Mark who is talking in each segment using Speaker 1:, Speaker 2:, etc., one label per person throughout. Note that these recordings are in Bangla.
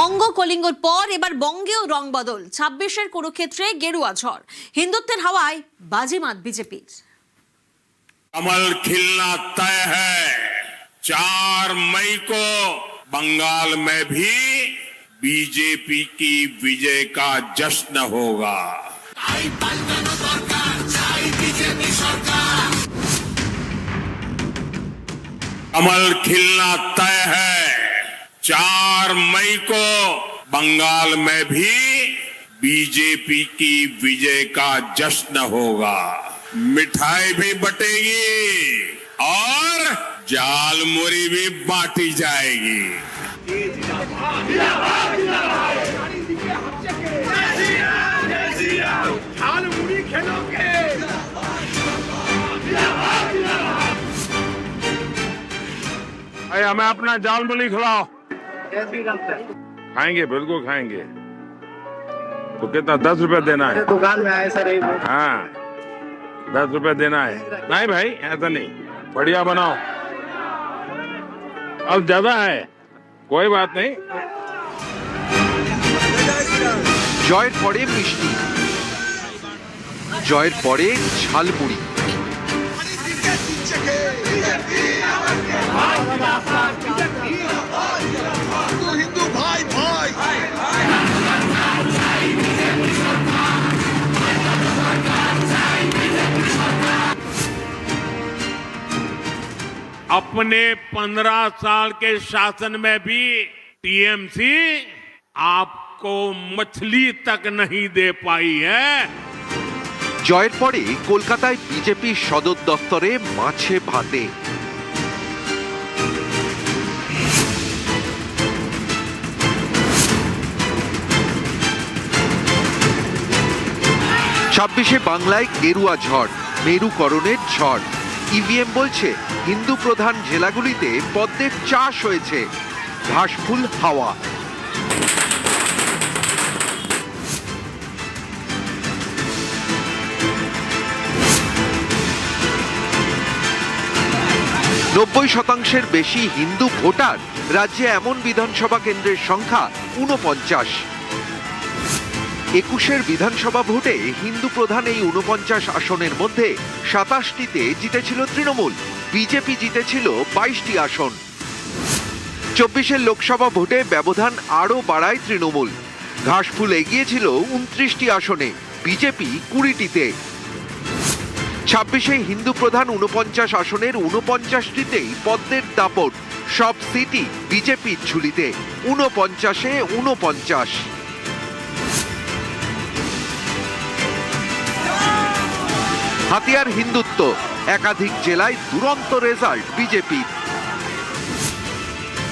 Speaker 1: অঙ্গ কলিঙ্গর পর এবার বঙ্গেও রং বদল। 26-এর কুরুক্ষেত্রে গেরুয়া ঝড়, হিন্দুত্বের হাওয়ায় বাজিমাত বিজেপির।
Speaker 2: कमल खिलना तय है। 4 मई को बंगाल में भी बीजेपी की विजय का जश्न होगा। कमल खिलना तय है। 4 मई को बंगाल में भी बीजेपी की विजय का जश्न होगा। मिठाई भी बटेगी और जालमुरी भी बांटी जाएगी।
Speaker 3: हमें अपना जालमुरी खिलाओ। खाएंगे, बिल्कुल खाएंगे। तो कितना 10 रुपए देना है?
Speaker 4: दुकान में आए सर।
Speaker 3: हाँ 10 रुपए देना है। नहीं भाई ऐसा नहीं, बढ़िया बनाओ। अब ज्यादा है, कोई बात नहीं।
Speaker 5: জয়ের পরে মিষ্টি, জয়ের পরে ঝালমুড়ি,
Speaker 2: अपने 15 साल के शासन में भी टीएमसी आपको मछली तक नहीं दे पाई है।
Speaker 5: জয়ের পরে কলকাতায় বিজেপি সদর দফতরে মাছে ভাতে। ছাব্বিশে বাংলায় গেরুয়া ঝড়, মেরুকরণের ঝড়। ইভিএম বলছে হিন্দু প্রধান জেলাগুলিতে পদ্মের চাষ হয়েছে, ঘাসফুল হাওয়া। নব্বই শতাংশের বেশি হিন্দু ভোটার রাজ্যে, এমন বিধানসভা কেন্দ্রের সংখ্যা 49। 21-এর বিধানসভা ভোটে হিন্দু প্রধান এই 49 আসনের মধ্যে 27টিতে জিতেছিল তৃণমূল, বিজেপি জিতেছিল 22টি আসন। 24-এর লোকসভা ভোটে ব্যবধান আরও বাড়ায় তৃণমূল, ঘাসফুল এগিয়েছিল 29টি আসনে, বিজেপি 20টিতে। 26-এ হিন্দু প্রধান 49 আসনের 49টিতেই পদ্মের দাপট, সব সিটই বিজেপির ঝুলিতে, 49-এ 49। হাতিয়ার হিন্দুত্ব, একাধিক জেলায় দুরন্ত রেজাল্ট বিজেপির।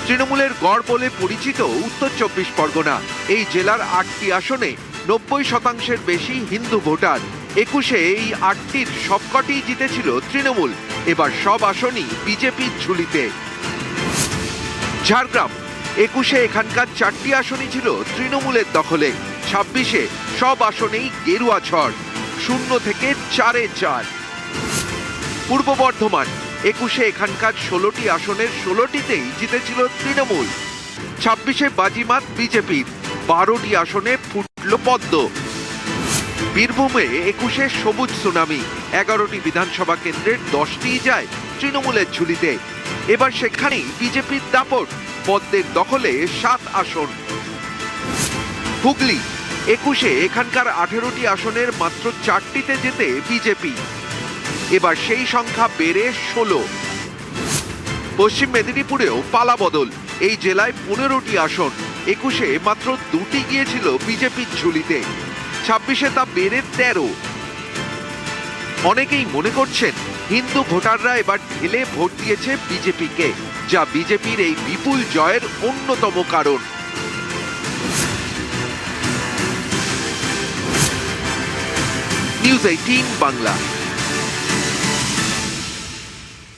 Speaker 5: তৃণমূলের গড় বলে পরিচিত উত্তর 24 পরগনা, এই জেলার 8টি আসনে 90% বেশি হিন্দু ভোটার। 21-এ এই 8টির সবকটি জিতেছিল তৃণমূল, এবার সব আসনই বিজেপির ঝুলিতে। ঝাড়গ্রাম, 21-এ এখানকার 4টি আসনই ছিল তৃণমূলের দখলে। 26-এ সব আসনেই গেরুয়া ঝড়, 0 থেকে 4-এ 4। পূর্ব বর্ধমান, 21-এ এখানকার 16টি আসনের 16টিতেই জিতেছিল তৃণমূল। 26-এ বাজিমাত বিজেপির, 12টি আসনে ফুটল পদ্ম। বীরভূমে 21-এ সবুজ সুনামি, 11টি বিধানসভা কেন্দ্রের 10টিই যায় তৃণমূলের ঝুলিতে, এবার সেখানেই বিজেপির দাপট, পদ্মের দখলে 7 আসন। হুগলি, 21-এ এখানকার 18টি আসনের মাত্র 4টিতে জেতে বিজেপি, এবার সেই সংখ্যা বেড়ে 16। পশ্চিম মেদিনীপুরেও পালাবদল, এই জেলায় 15টি আসন, 21-এ মাত্র 2টি গিয়েছিল বিজেপির ঝুলিতে, 26-এ তা বেড়ে 13। অনেকেই মনে করছেন হিন্দু ভোটাররা এবার ঢেলে ভোট দিয়েছে বিজেপিকে, যা বিজেপির এই বিপুল জয়ের অন্যতম কারণ। নিউজ 18 বাংলা।